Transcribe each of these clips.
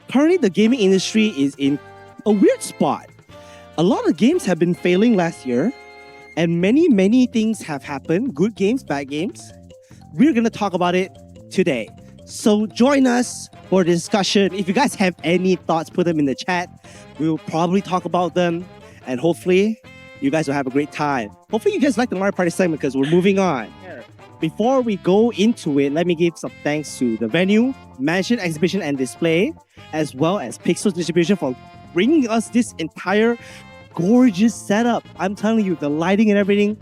Currently, the gaming industry is in a weird spot. A lot of games have been failing last year, and many things have happened. Good games, bad games. We're going to talk about it today. So join us for the discussion. If you guys have any thoughts, put them in the chat. We'll probably talk about them, and hopefully you guys will have a great time. Hopefully you guys like the Mario Party segment because we're moving on. Before we go into it, let me give some thanks to the venue, Manxeon Exhibition and Display, as well as Pixels Distribution for bringing us this entire gorgeous setup. I'm telling you, the lighting and everything,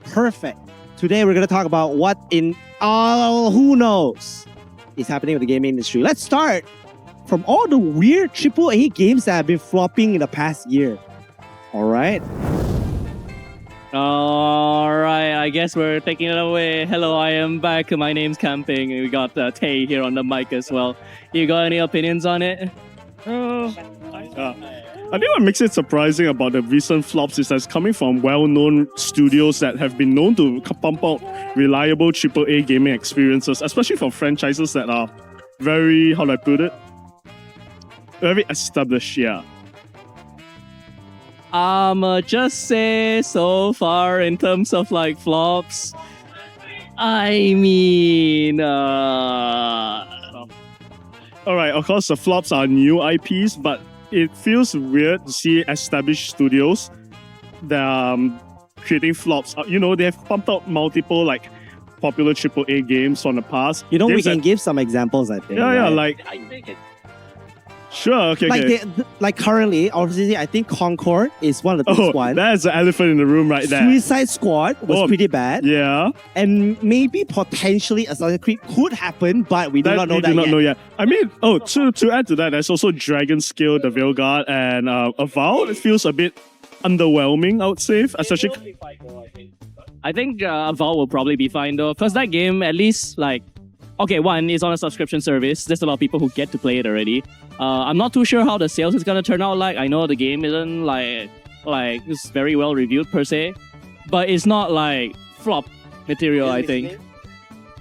perfect. Today we're going to talk about what who knows is happening with the gaming industry. Let's start from all the weird AAA games that have been flopping in the past year. All right. Alright, I guess we're taking it away. Hello, I am back. My name's Camping. We got Tay here on the mic as well. You got any opinions on it? I think what makes it surprising about the recent flops is that it's coming from well-known studios that have been known to pump out reliable AAA gaming experiences, especially for franchises that are very, how do I put it? Very established, yeah. Just say so far in terms of like flops. I mean, Alright, of course the flops are new IPs, but it feels weird to see established studios that are creating flops. You know, they've pumped out multiple like popular AAA games from the past. You know, games we can give some examples, I think. Yeah, right? like... Sure, okay, like okay. like currently, obviously, I think Concord is one of the best ones. That's the elephant in the room right there. Suicide Squad was pretty bad. Yeah. And maybe potentially Assassin's Creed could happen, but we do not know we that do not yet. know yet. I mean, to add to that, there's also Dragon Scale, the Veilguard, and Avowed. It feels a bit underwhelming, I would say, especially... I think Avowed will probably be fine though. Because that game, at least, like... Okay, one, it's on a subscription service. There's a lot of people who get to play it already. I'm not too sure how the sales is gonna turn out like. I know the game isn't like it's very well reviewed per se, but it's not like flop material, I think.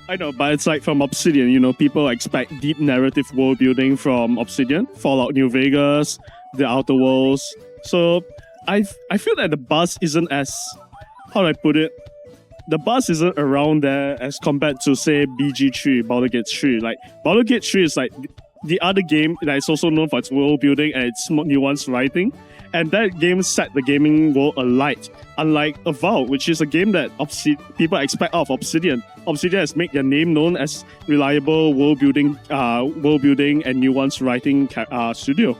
I know, but it's like from Obsidian, you know, people expect deep narrative world building from Obsidian, Fallout New Vegas, The Outer Worlds. So I feel that the buzz isn't as, how do I put it? The buzz isn't around there as compared to, say, BG3, Baldur's Gate 3. Like, Baldur's Gate 3 is like the other game that is also known for its world building and its nuanced writing. And that game set the gaming world alight. Unlike Avowed, which is a game that people expect out of Obsidian. Obsidian has made their name known as reliable world building and nuanced writing studio.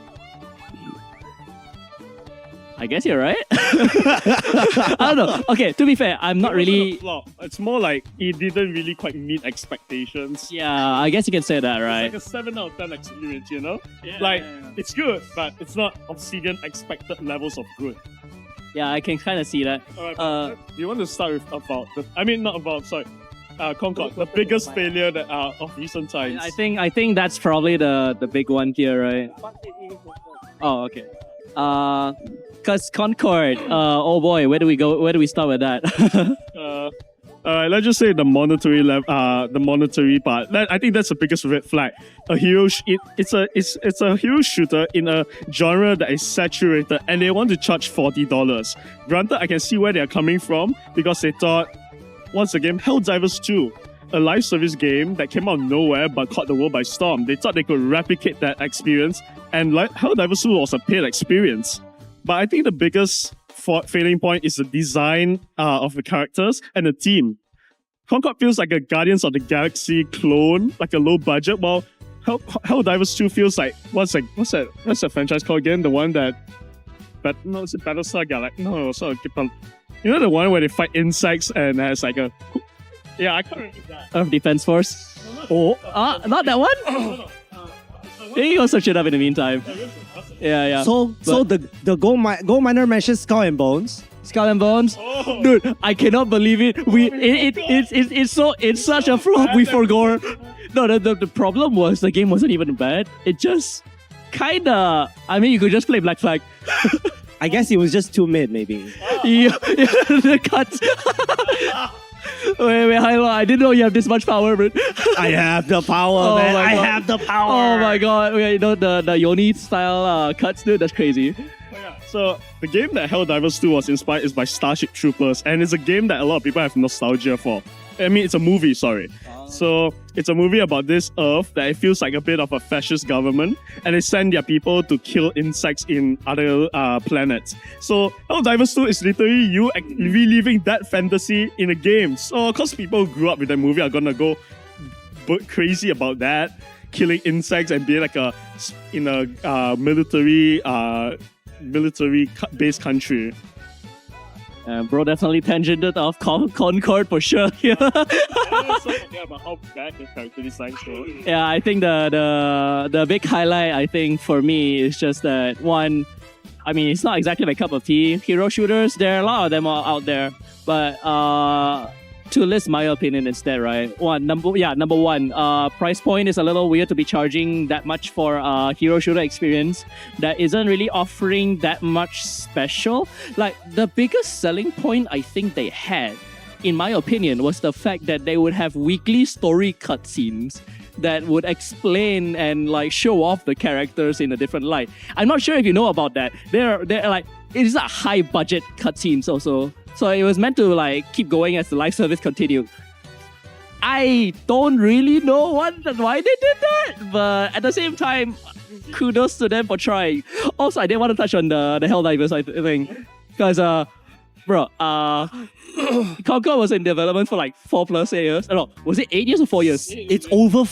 I guess you're right. I don't know. Okay, to be fair, I'm not really... It's more like it didn't really quite meet expectations. Yeah, I guess you can say that, right? It's like a 7 out of 10 experience, you know? Yeah. Like, it's good, but it's not Obsidian expected levels of good. Yeah, I can kind of see that. Alright, do you want to start with Avowed? Concord, the biggest failure that of recent times. I think that's probably the big one here, right? Oh, okay. Cause Concord, oh boy, where do we go? Where do we start with that? Alright, let's just say the monetary the monetary part. I think that's the biggest red flag. A hero, it's a hero shooter in a genre that is saturated, and they want to charge $40. Granted, I can see where they are coming from because they thought, once again, Helldivers 2, a live service game that came out of nowhere but caught the world by storm. They thought they could replicate that experience, and Helldivers 2 was a paid experience. But I think the biggest failing point is the design of the characters and the team. Concord feels like a Guardians of the Galaxy clone, like a low budget, while Helldivers 2 feels like what's that franchise called again? The one that is it Battlestar Galactica? No, sorry, you know the one where they fight insects and has like a I can't remember that. Earth Defense Force. Not that one. You go search it up in the meantime. Yeah. So the Gold Miner mentions Skull and Bones. Skull and Bones. Oh. Dude, I cannot believe it. It's such a flop. We forgot. No, the problem was the game wasn't even bad. It just kinda. I mean, you could just play Black Flag. I guess it was just too mid, maybe. The cuts. Wait, hold on. I didn't know you have this much power, bro. I have the power, man. my I God. have the power. Oh my god. Wait, you know the Yoni style cuts, dude? That's crazy. So the game that Helldivers 2 was inspired is by Starship Troopers, and it's a game that a lot of people have nostalgia for. I mean, it's a movie, sorry. So it's a movie about this Earth that it feels like a bit of a fascist government, and they send their people to kill insects in other planets. So Helldivers 2 is literally you reliving that fantasy in a game. So of course people who grew up with that movie are gonna go crazy about that, killing insects and being like in a military-based country. Bro definitely tangented off Concord for sure. Yeah. About how bad the character design was. Yeah, I think the big highlight, I think, for me is just that one. I mean, it's not exactly my cup of tea. Hero shooters, there are a lot of them out there, but to list my opinion instead, right? Number one, price point is a little weird to be charging that much for a hero shooter experience that isn't really offering that much special. Like, the biggest selling point I think they had, in my opinion, was the fact that they would have weekly story cutscenes that would explain and like show off the characters in a different light. I'm not sure if you know about that. They're like, it is a high budget cutscenes also. So it was meant to like keep going as the live service continued. I don't really know why they did that, but at the same time, kudos to them for trying. Also, I didn't want to touch on the Helldivers, I think, because Concord was in development for like 4+ years. No, was it 8 years or 4 years? It's over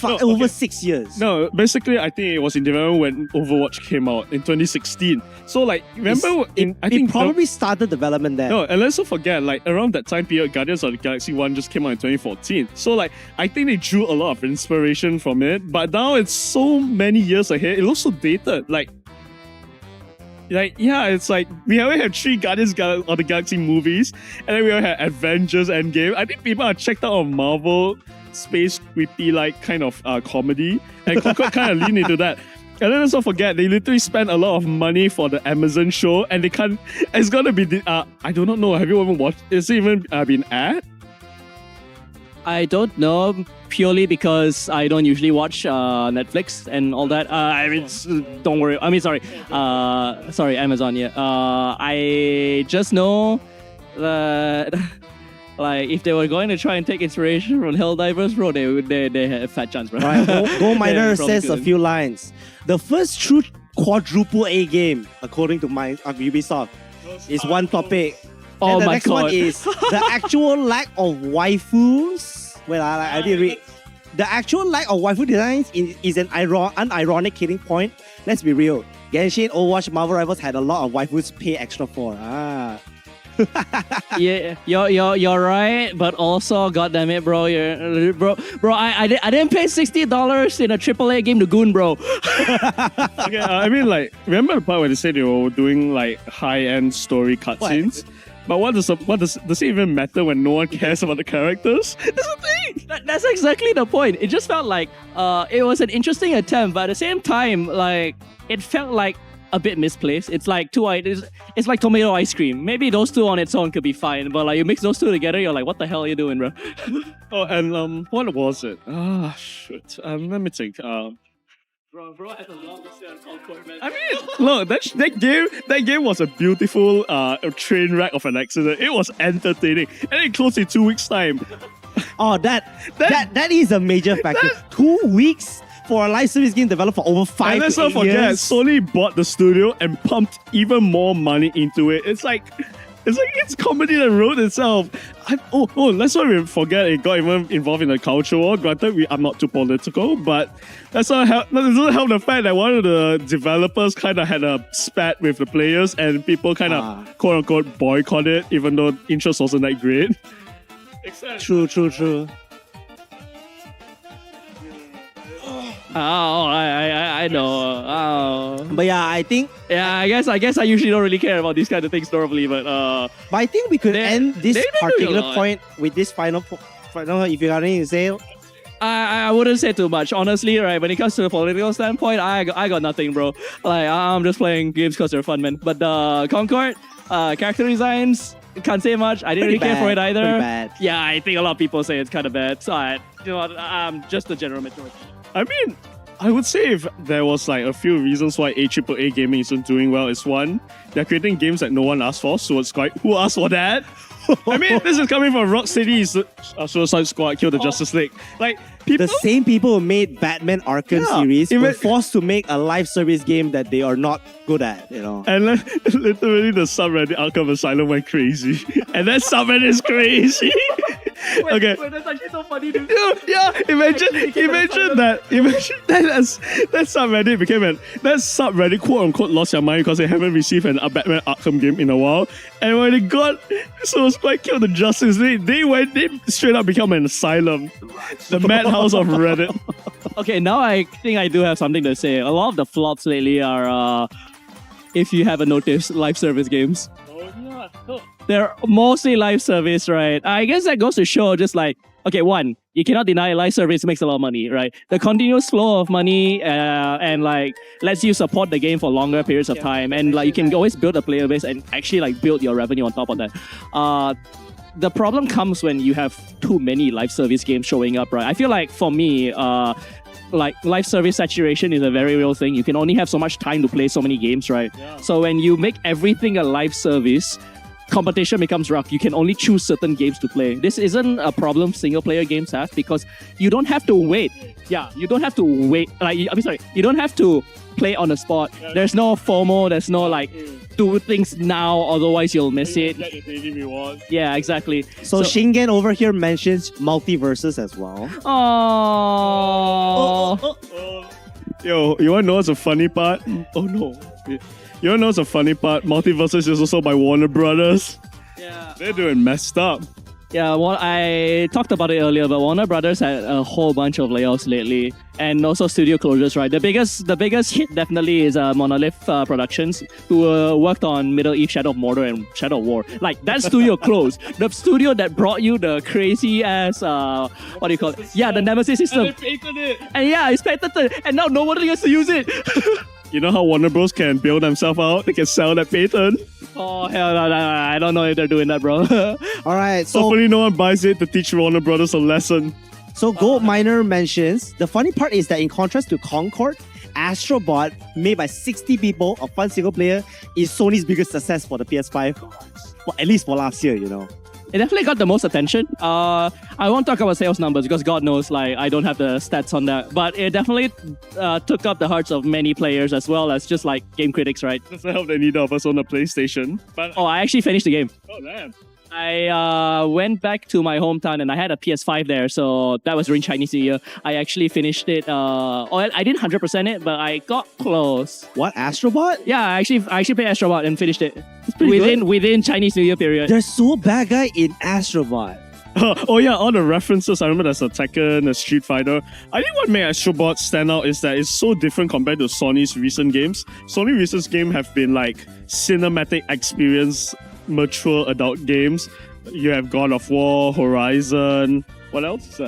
6 years. No, basically, I think it was in development when Overwatch came out in 2016. So, like, remember, I think probably started development there. No, and let's not forget, like, around that time period, Guardians of the Galaxy 1 just came out in 2014. So, like, I think they drew a lot of inspiration from it, but now it's so many years ahead, it looks so dated. Like, yeah, it's like we already had 3 Guardians of the Galaxy movies, and then we already had Avengers Endgame. I think people are checked out on Marvel space creepy like kind of comedy, and Concord kind of lean into that. And then let's not forget, they literally spent a lot of money for the Amazon show, and they can't. It's gonna be I do not know. Have you even watched? Is it even been aired? I don't know, purely because I don't usually watch Netflix and all that. Don't worry. I mean, sorry, Amazon. Yeah. I just know that like if they were going to try and take inspiration from Helldivers, bro, they had a fat chance, bro. Right. Gold Miner says couldn't. a few lines. The first true quadruple A game, according to my Ubisoft, is one topic. Oh and the my next god. one is the actual lack of waifus. Well, I did read. The actual lack of waifu designs is an unironic hitting point. Let's be real. Genshin, Overwatch, Marvel Rivals had a lot of waifus pay extra for. Yeah, you're right, but also, goddamn it, bro, I didn't pay $60 in a AAA game to goon, bro. Okay, I mean, like, remember the part where they said they were doing like high-end story cutscenes? But does it even matter when no one cares about the characters? That's the thing. That's exactly the point. It just felt like it was an interesting attempt, but at the same time, like it felt like a bit misplaced. It's like it's like tomato ice cream. Maybe those two on its own could be fine, but like you mix those two together, you're like, what the hell are you doing, bro? Oh, and what was it? Shoot. Let me think. Bro has a lot to say on Concord, man. I mean, look, that game was a beautiful train wreck of an accident. It was entertaining, and it closed in 2 weeks' time. Oh, that is a major factor. 2 weeks for a live service game developed for over 5 And let's to not 8 forget, years. Sony bought the studio and pumped even more money into it. It's comedy that wrote itself. Let's not forget it got even involved in the culture war. Granted, I'm not too political, but that doesn't help the fact that one of the developers kind of had a spat with the players, and people kind of quote unquote boycott it, even though interest wasn't that great. True. I know. But yeah, I think. Yeah, I guess I usually don't really care about these kind of things normally, but But I think we could end this they do particular a lot. point with this final. If you got anything to say. I wouldn't say too much, honestly. Right, when it comes to the political standpoint, I got nothing, bro. Like I'm just playing games because they're fun, man. But Concord character designs, can't say much. I didn't really care for it either. Pretty bad. Yeah, I think a lot of people say it's kind of bad. So you know what? Just the general majority. I mean, I would say if there was like a few reasons why AAA gaming isn't doing well, is one, they're creating games that no one asked for. Suicide Squad, who asked for that? I mean, this is coming from Rocksteady's Suicide Squad, Kill the Justice League. Like, people... The same people who made Batman Arkham series were forced to make a live service game that they are not good at, you know. And literally the subreddit Arkham Asylum went crazy. And that subreddit is crazy. Okay. Wait, that's actually so funny, dude. Yeah, imagine that subreddit became that subreddit quote unquote lost their mind because they haven't received a Batman Arkham game in a while. And when they got Suicide Kill the Justice League, they straight up become an asylum. The madhouse of Reddit. Okay, now I think I do have something to say. A lot of the flops lately are, if you haven't noticed, live service games. They're mostly live service, right? I guess that goes to show just like, okay, one, you cannot deny live service makes a lot of money, right? The continuous flow of money and like lets you support the game for longer periods of time, and like you can always build a player base and actually like build your revenue on top of that. The problem comes when you have too many live service games showing up, right? I feel like for me, like live service saturation is a very real thing. You can only have so much time to play so many games, right? Yeah. So when you make everything a live service, competition becomes rough. You can only choose certain games to play. This isn't a problem single player games have because you don't have to wait. Yeah, you don't have to wait. You don't have to play on the spot. There's no FOMO. There's no like do things now, otherwise you'll miss it. Yeah, exactly. So Shingen over here mentions multiverses as well. Oh. Yo, you wanna know what's a funny part? Oh no. You wanna know what's a funny part? Multiverses is also by Warner Brothers. Yeah. They're doing messed up. Yeah, well, I talked about it earlier, but Warner Brothers had a whole bunch of layoffs lately, and also studio closures. Right, the biggest hit definitely is Monolith Productions, who worked on Middle East, Shadow of Mordor, and Shadow of War. Like that studio closed. The studio that brought you the crazy ass what do you call it? Yeah, the Nemesis system. And they patented it. And yeah, it's patented, and now nobody gets to use it. You know how Warner Bros. Can bail themselves out? They can sell that patent. Oh, hell no, I don't know if they're doing that, bro. All right, so hopefully no one buys it to teach Warner Brothers a lesson. So Gold Miner mentions, the funny part is that in contrast to Concord, Astrobot, made by 60 people, a fun single player, is Sony's biggest success for the PS5. Well, at least for last year, you know. It definitely got the most attention. I won't talk about sales numbers because God knows, like I don't have the stats on that. But it definitely took up the hearts of many players as well as just like game critics, right? That's the help that neither of us on the PlayStation. But I actually finished the game. Oh damn. I went back to my hometown and I had a PS5 there, so that was during Chinese New Year. I actually finished it. I didn't 100% it, but I got close. What, Astrobot? Yeah, I actually played Astrobot and finished it within Chinese New Year period. There's so bad guy in Astrobot. Oh yeah, all the references. I remember there's a Tekken, a Street Fighter. I think what made Astrobot stand out is that it's so different compared to Sony's recent games. Sony's recent games have been like cinematic experience, mature adult games. You have God of War, Horizon. What else?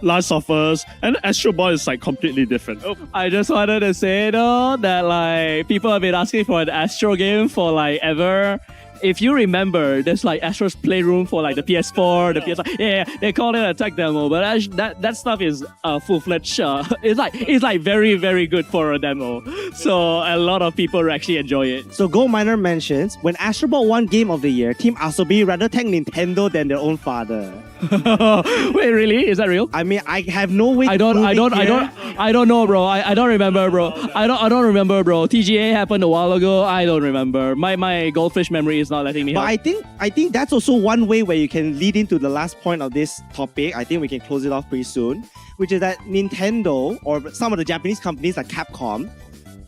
Last of Us. And Astrobot is like completely different. Oh. I just wanted to say though that like people have been asking for an Astro game for like ever. If you remember, there's like Astro's Playroom for like the PS4, the PS5. Yeah, they call it a tech demo, but that stuff is full-fledged. It's like very, very good for a demo. So a lot of people actually enjoy it. So Gold Miner mentions, when Astrobot won Game of the Year, Team Asobi rather thank Nintendo than their own father. Wait, really? Is that real? I mean, I have no way. I don't know, bro. I don't remember, bro. I don't remember, bro. TGA happened a while ago. I don't remember. My goldfish memory is not letting me help. But I think that's also one way where you can lead into the last point of this topic. I think we can close it off pretty soon, which is that Nintendo or some of the Japanese companies like Capcom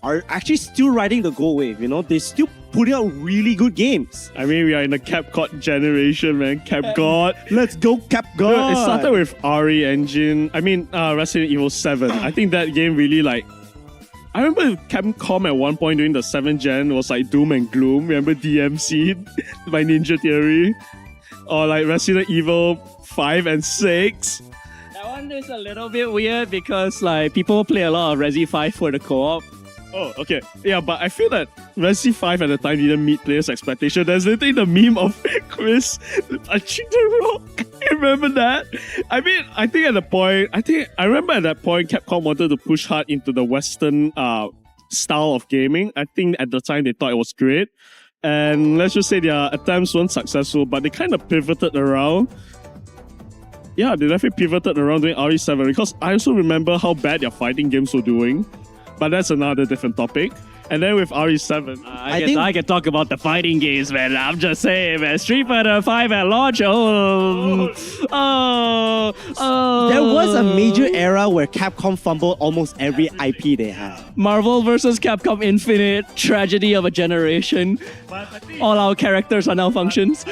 are actually still riding the gold wave. You know, they're still putting out really good games. I mean, we are in the Capcom generation, man. Capcom. Let's go, Capcom. It started with RE Engine. I mean, Resident Evil 7. I think that game really like. I remember Capcom at one point during the 7th gen was like Doom and Gloom. Remember DMC by Ninja Theory? Or like Resident Evil 5 and 6. That one is a little bit weird because like people play a lot of Resi 5 for the co-op. Oh, okay. Yeah, but I feel that Resi 5 at the time didn't meet players' expectation. There's literally the meme of Chris touching the rock. You remember that? I mean, I remember at that point, Capcom wanted to push hard into the Western style of gaming. I think at the time they thought it was great. And let's just say their attempts weren't successful, but they kind of pivoted around. Yeah, they definitely pivoted around doing RE7 because I also remember how bad their fighting games were doing. But that's another different topic. And then with RE7, I can talk about the fighting games, man. I'm just saying, man. Street Fighter 5 at launch. There was a major era where Capcom fumbled almost every IP they had. Marvel vs. Capcom Infinite, tragedy of a generation. All our characters are now functions.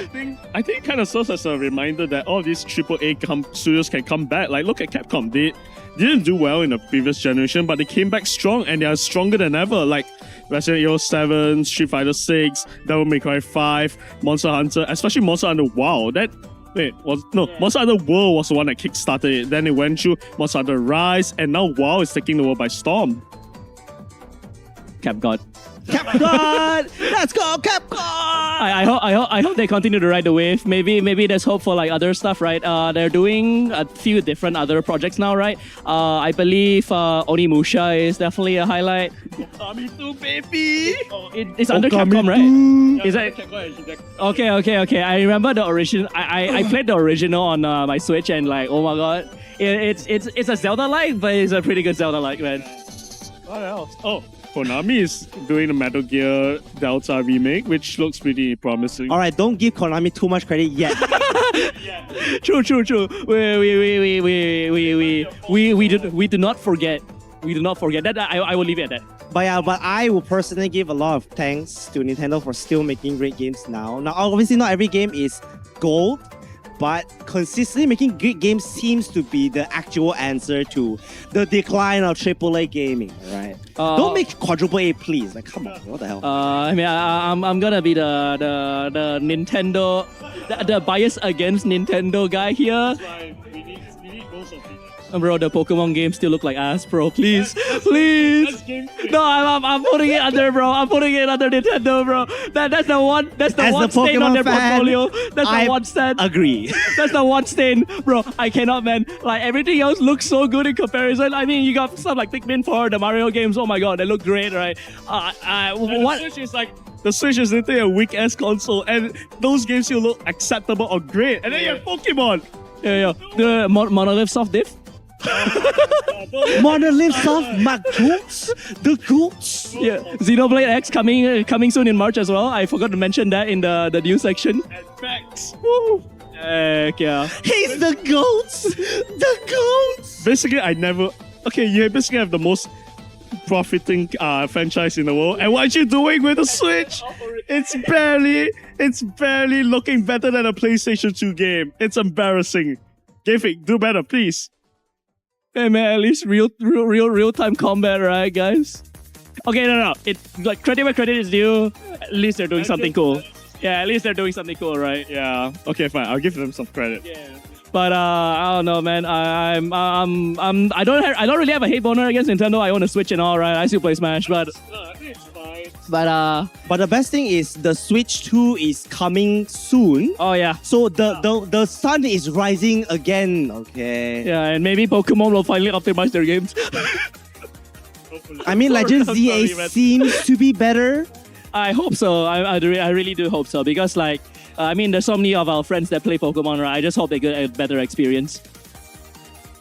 I think it kind of serves as a reminder that all these AAA studios can come back. Like, look at Capcom. They didn't do well in the previous generation, but they came back strong and they are stronger than ever. Like Resident Evil 7, Street Fighter 6, Devil May Cry 5, Monster Hunter, especially Monster Hunter WoW. Monster Hunter World was the one that kickstarted it. Then it went through Monster Hunter Rise, and now WoW is taking the world by storm. Cap God. Capcom! Let's go, Capcom! I hope they continue to ride the wave. Maybe there's hope for like other stuff, right? They're doing a few different other projects now, right? I believe Onimusha is definitely a highlight. Okami 2, baby! It's under Capcom, right? Is that okay? I remember the original. I played the original on my Switch and like, oh my god, it's a Zelda-like, but it's a pretty good Zelda-like, man. What else? Oh, Konami is doing a Metal Gear Delta remake, which looks pretty promising. All right, don't give Konami too much credit yet. True. We do not forget. We do not forget that. I will leave it at that. But I will personally give a lot of thanks to Nintendo for still making great games now. Now, obviously, not every game is gold, but consistently making great games seems to be the actual answer to the decline of AAA gaming, right? Don't make quadruple A, please. Like, come on, what the hell? I mean, I'm gonna be the Nintendo, the bias against Nintendo guy here. We need both of these. Bro, the Pokemon games still look like ass, bro. Please. No, I'm putting it under, bro. I'm putting it under Nintendo, bro. That's the one. That's the As one the stain on Pokemon their fan, portfolio. That's the one stain. Agree. That's the one stain, bro. I cannot, man. Like everything else looks so good in comparison. I mean, you got stuff like Pikmin 4, the Mario games. Oh my god, they look great, right? What? What? The Switch is literally a weak ass console, and those games still look acceptable or great. And then you have Pokemon. Yeah. The Monolith Soft Diff. Monolith Soft McGoots? The Goots? Yeah, Xenoblade X coming soon in March as well. I forgot to mention that in the news section. And Max. Woo! Heck yeah. He's the goats! The goats! Basically, you basically have the most profiting franchise in the world. And what are you doing with the Switch? It's barely looking better than a PlayStation 2 game. It's embarrassing. Gaming, do better, please. Hey man, at least real time combat, right, guys? Okay, no. It like credit where credit is due. At least they're doing something cool. Yeah, at least they're doing something cool, right? Yeah. Okay, fine. I'll give them some credit. Yeah. But I don't know, man. I don't really have a hate boner against Nintendo. I own a Switch and all, right? I still play Smash, but No, I think it's fine. But the best thing is the Switch 2 is coming soon. oh yeah. So the sun is rising again, okay? Yeah, and maybe Pokemon will finally optimize their games. I mean, Legends I'm ZA sorry, man. seems to be better. I hope so. I really do hope so because like I mean, there's so many of our friends that play Pokemon, right? I just hope they get a better experience.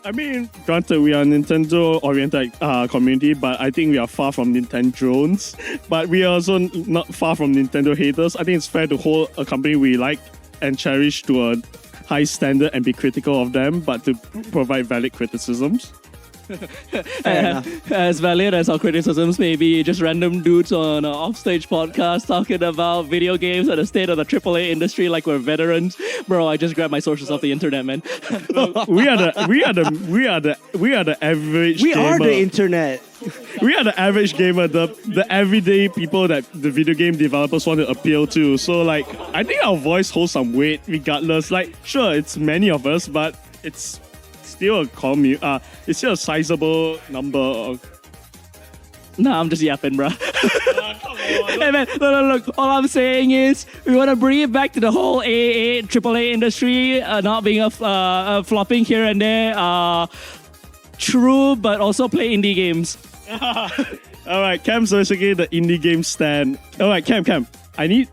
I mean, granted, we are a Nintendo-oriented community, but I think we are far from Nintendo drones. But we are also not far from Nintendo haters. I think it's fair to hold a company we like and cherish to a high standard and be critical of them, but to provide valid criticisms. As valid as our criticisms may be, just random dudes on an Offstage podcast talking about video games and the state of the AAA industry like we're veterans. Bro, I just grabbed my sources off the internet, man. We are the average We gamer. are the internet. We are the average gamer, the everyday people that the video game developers want to appeal to. So like, I think our voice holds some weight regardless. Like, sure, it's many of us, but it's still it's still a sizable number of. Nah, I'm just yapping, bro. Hey man, look. All I'm saying is we want to bring it back to the whole AAA, AAA industry, not being a flopping here and there. True, but also play indie games. All right, Cam's basically the indie game stand. All right, Cam.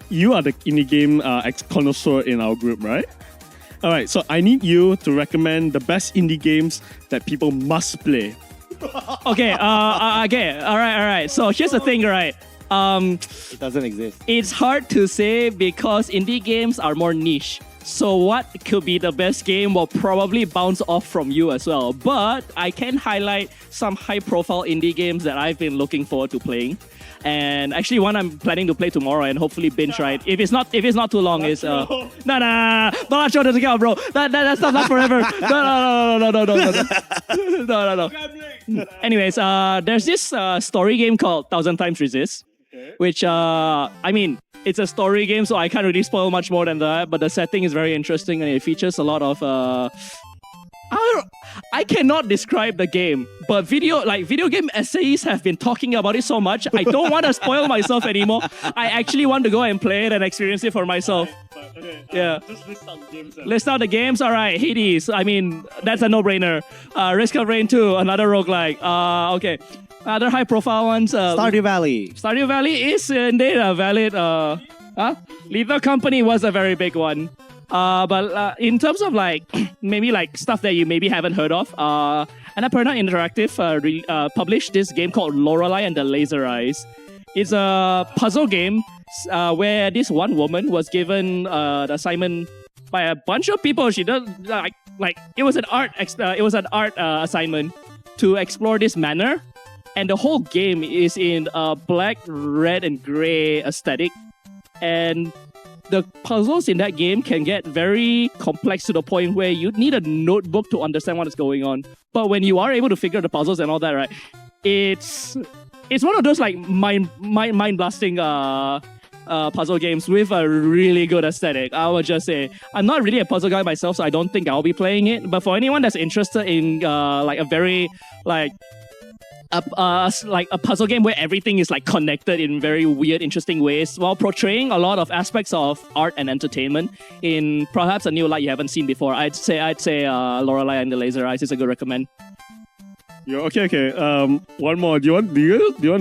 You are the indie game connoisseur in our group, right? All right, so I need you to recommend the best indie games that people must play. Okay, okay, all right. So here's the thing, right? It doesn't exist. It's hard to say because indie games are more niche. So what could be the best game will probably bounce off from you as well. But I can highlight some high-profile indie games that I've been looking forward to playing. And actually, one I'm planning to play tomorrow and hopefully binge. Right? If it's not too long, is Balatro doesn't count, bro. That stuff lasts forever. No. Anyways, there's this story game called Thousand Times Resist, which I mean, it's a story game, so I can't really spoil much more than that. But the setting is very interesting and it features a lot of I cannot describe the game, but video game essayists have been talking about it so much. I don't want to spoil myself anymore. I actually want to go and play it and experience it for myself. Yeah. Just list out the games. List out the games. All right, Hades. I mean, that's a no-brainer. Risk of Rain 2, another roguelike. Okay. Other high-profile ones. Stardew Valley. Stardew Valley is indeed a valid. Lethal Company was a very big one. But in terms of like maybe like stuff that you maybe haven't heard of, Annapurna Interactive published this game called Lorelei and the Laser Eyes. It's a puzzle game where this one woman was given the assignment by a bunch of people. She does like it was an art assignment to explore this manor, and the whole game is in a black, red, and gray aesthetic, and the puzzles in that game can get very complex to the point where you need a notebook to understand what is going on. But when you are able to figure the puzzles and all that, right, it's one of those like mind blasting puzzle games with a really good aesthetic. I would just say I'm not really a puzzle guy myself, so I don't think I'll be playing it. But for anyone that's interested in like a very like a puzzle game where everything is like connected in very weird, interesting ways, while portraying a lot of aspects of art and entertainment in perhaps a new light you haven't seen before. I'd say Lorelei and the Laser Eyes is a good recommend. Yeah, okay. One more. Do you want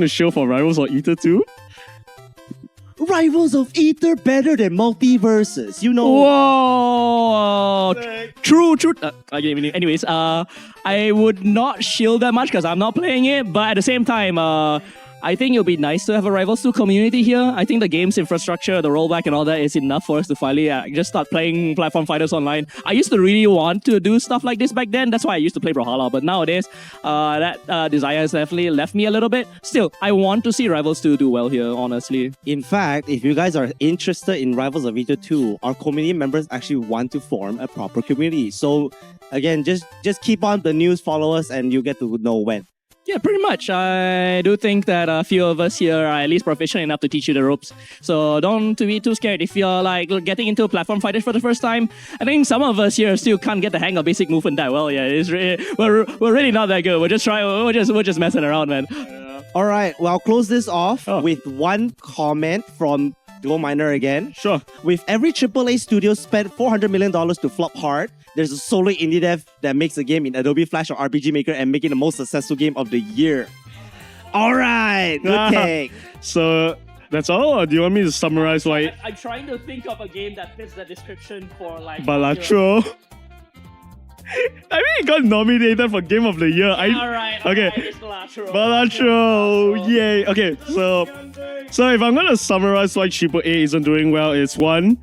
to show for Rivals or Ether 2? Rivals of Ether better than Multiverses. You know. Whoa! True. Anyways, I would not shield that much because I'm not playing it. But at the same time, I think it'll be nice to have a Rivals 2 community here. I think the game's infrastructure, the rollback and all that is enough for us to finally just start playing platform fighters online. I used to really want to do stuff like this back then. That's why I used to play Brawlhalla. But nowadays, that desire has definitely left me a little bit. Still, I want to see Rivals 2 do well here, honestly. In fact, if you guys are interested in Rivals of Ether 2, our community members actually want to form a proper community. So again, just keep on the news, follow us, and you get to know when. Yeah, pretty much. I do think that a few of us here are at least proficient enough to teach you the ropes. So don't be too scared if you're like getting into platform fighters for the first time. I think some of us here still can't get the hang of basic movement that well. Yeah, we're really not that good. We're just messing around, man. Yeah. All right, well, I'll close this off with one comment from Duo Miner again. Sure. With every AAA studio spent $400 million to flop hard, there's a solo indie dev that makes a game in Adobe Flash or RPG Maker and make it the most successful game of the year. All right, good take. So that's all, or do you want me to summarize why? I'm trying to think of a game that fits the description for like Balatro. I mean, it got nominated for Game of the Year. Alright, okay. It's Balatro, yay. Okay, so if I'm gonna summarize why AAA isn't doing well, it's one,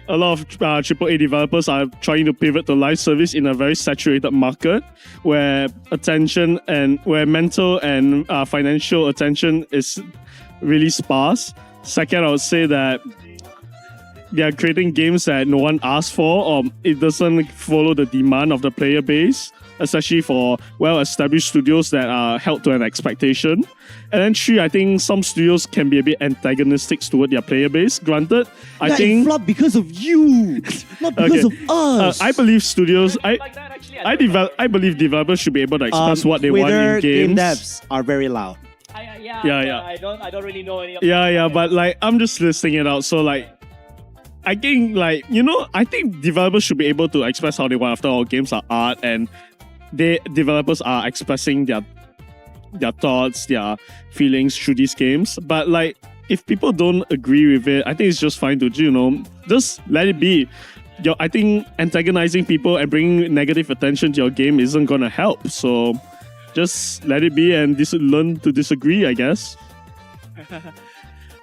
a lot of AAA developers are trying to pivot to live service in a very saturated market where mental and financial attention is really sparse. Second, I would say that they are creating games that no one asked for, or it doesn't follow the demand of the player base, especially for well-established studios that are held to an expectation. And then three, I think some studios can be a bit antagonistic toward their player base. Granted, I think it flopped because of you, not because of us. I believe studios. I believe developers should be able to express what they want in games. Game devs are very loud. Yeah. I don't really know any of Yeah, but like I'm just listing it out. So like I think like I think developers should be able to express how they want. After all, games are art, and developers are expressing their thoughts, their feelings through these games. But like if people don't agree with it, I think it's just fine to just let it be. I think antagonizing people and bringing negative attention to your game isn't gonna help. So just let it be and learn to disagree, I guess.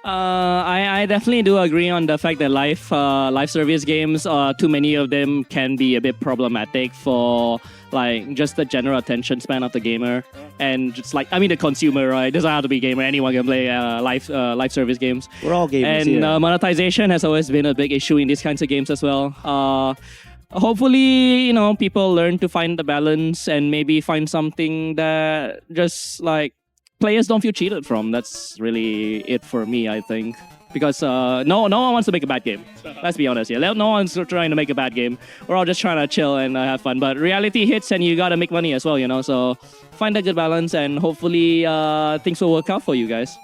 I definitely do agree on the fact that live service games, too many of them can be a bit problematic for like just the general attention span of the gamer and just like the consumer, right? It doesn't have to be gamer. Anyone can play live service games. We're all gamers And here. monetization has always been a big issue in these kinds of games as well. Hopefully, people learn to find the balance and maybe find something that just like players don't feel cheated from. That's really it for me, I think. Because no one wants to make a bad game. Let's be honest here. No one's trying to make a bad game. We're all just trying to chill and have fun. But reality hits and you gotta make money as well, So find a good balance and hopefully things will work out for you guys.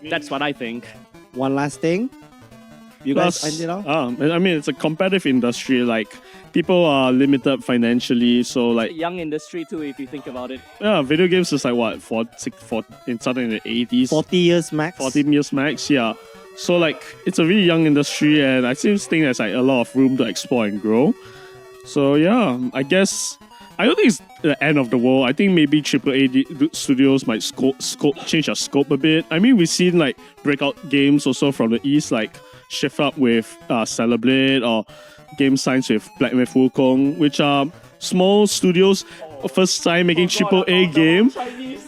That's what I think. One last thing. You guys end it off? It's a competitive industry. Like people are limited financially, so like It's a young industry too, if you think about it. yeah, video games is like what in starting in the 80s, 40 years max. 14 years max. Yeah, so like it's a really young industry, and I still think there's like a lot of room to explore and grow. So yeah, I guess I don't think it's the end of the world. I think maybe AAA studios might change their scope a bit. I mean, we've seen like breakout games also from the East, like Shift Up with Celeblade or Game Science with Black Myth Wukong, which are small studios first time making AAA game.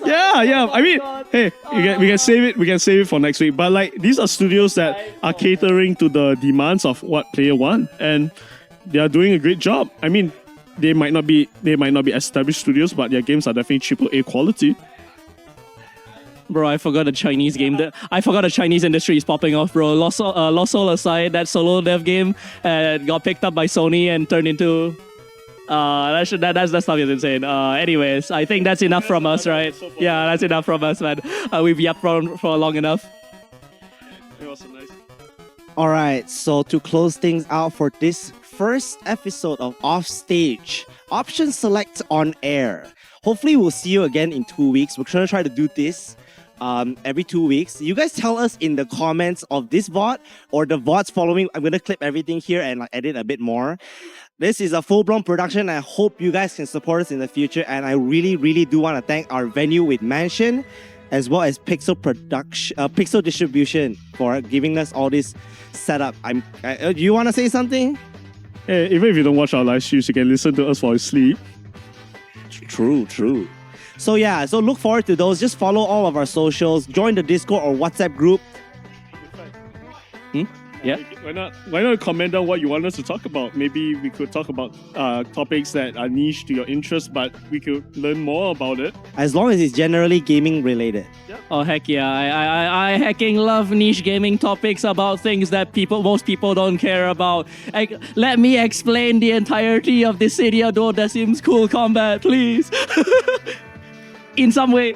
Yeah. I mean, hey, we can save it. We can save it for next week. But like these are studios that are catering to the demands of what player want, and they are doing a great job. I mean, they might not be established studios, but their games are definitely AAA quality. Bro, I forgot the Chinese game. I forgot the Chinese industry is popping off, bro. Lost Soul aside, that solo dev game got picked up by Sony and turned into... that stuff is insane. Anyways, I think that's enough from us, right? Yeah, that's enough from us, man. We've yapped for long enough. It was so nice. All right, so to close things out for this first episode of Offstage, option select on air. Hopefully, we'll see you again in 2 weeks. We're going to try to do this every 2 weeks. You guys tell us in the comments of this VOD or the VODs following. I'm going to clip everything here and like, edit a bit more. This is a full-blown production. I hope you guys can support us in the future. And I really, really do want to thank our venue with Manxeon, as well as Pixel Distribution for giving us all this setup. Do you want to say something? Hey, even if you don't watch our live streams, you can listen to us while you sleep. True. So yeah, so look forward to those. Just follow all of our socials, join the Discord or WhatsApp group. Yeah. Why not comment on what you want us to talk about? Maybe we could talk about topics that are niche to your interest, but we could learn more about it. As long as it's generally gaming related. Oh heck yeah! I hecking love niche gaming topics about things that most people don't care about. Let me explain the entirety of this city although that seems cool combat, please. In some way.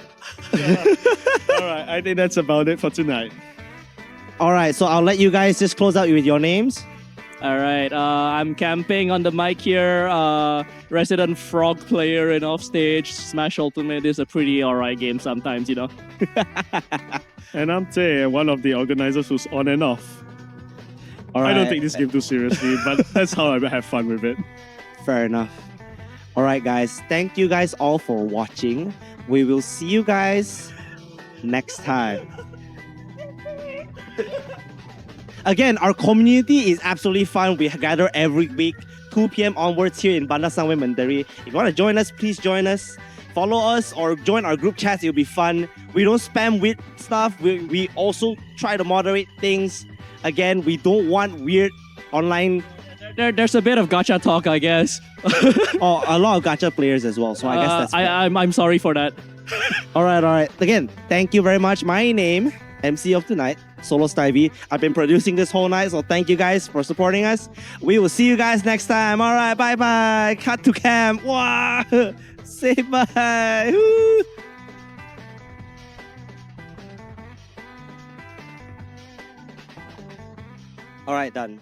Alright, I think that's about it for tonight. All right, so I'll let you guys just close out with your names. All right, I'm camping on the mic here. Resident frog player in Offstage. Smash Ultimate is a pretty alright game sometimes, And I'm Tay, one of the organizers who's on and off. All right. I don't take this game too seriously, but that's how I have fun with it. Fair enough. All right, guys. Thank you guys all for watching. We will see you guys next time. Again, our community is absolutely fun. We gather every week, 2 p.m. onwards here in Bandar Sangway, Mandiri. If you want to join us, please join us. Follow us or join our group chats. It'll be fun. We don't spam weird stuff. We also try to moderate things. Again, we don't want weird online... There's a bit of gacha talk, I guess. Oh, a lot of gacha players as well. So I guess that's... I'm sorry for that. All right. Again, thank you very much. My name, MC of tonight, Solo Stevie. I've been producing this whole night, so thank you guys for supporting us. We will see you guys next time. All right, bye-bye. Cut to cam. Wow. Say bye. Woo. All right, done.